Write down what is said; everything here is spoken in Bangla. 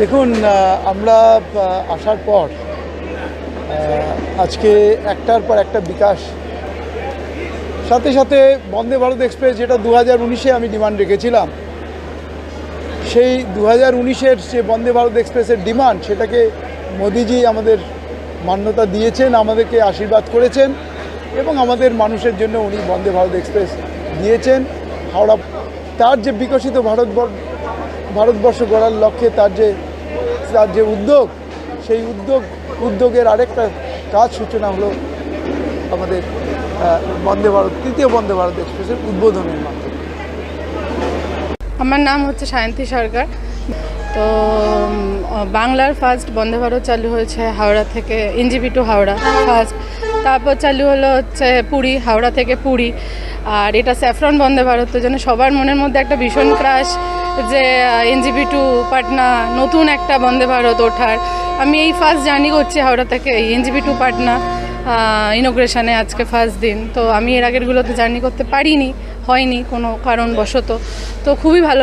দেখুন, আমরা আসার পর আজকে একটার পর একটা বিকাশ, সাথে সাথে বন্দে ভারত এক্সপ্রেস যেটা 2019-এ আমি ডিমান্ড রেখেছিলাম, সেই 2019-এর যে বন্দে ভারত এক্সপ্রেসের ডিমান্ড, সেটাকে মোদিজি আমাদের মান্যতা দিয়েছেন, আমাদেরকে আশীর্বাদ করেছেন এবং আমাদের মানুষের জন্য উনি বন্দে ভারত এক্সপ্রেস দিয়েছেন। হাওড়া তার যে বিকশিত ভারতবর্ষ গড়ার লক্ষ্যে তার যে উদ্যোগ, সেই উদ্যোগের আরেকটা কাজ সূচনা হলো আমাদের তৃতীয় বন্দে ভারত এক্সপ্রেসের উদ্বোধনের মাধ্যমে। আমার নাম হচ্ছে সায়ন্তী সরকার। তো বাংলার ফার্স্ট বন্দে ভারত চালু হয়েছে হাওড়া থেকে, এনজেপি টু হাওড়া ফার্স্ট। তারপর চালু হলো হচ্ছে পুরী, হাওড়া থেকে পুরী। আর এটা স্যাফরন বন্দে ভারতের জন্য সবার মনের মধ্যে একটা ভীষণ ক্রাশ যে এনজেপি টু পাটনা নতুন একটা বন্দে ভারত ওঠার। আমি এই ফার্স্ট জার্নি করছি হাওড়া থেকে এনজেপি টু পাটনা ইনোগ্রেশনে, আজকে ফার্স্ট দিন। তো আমি এর আগেরগুলোতে জার্নি করতে পারিনি, হয়নি কোনো কারণবশত। তো খুবই ভালো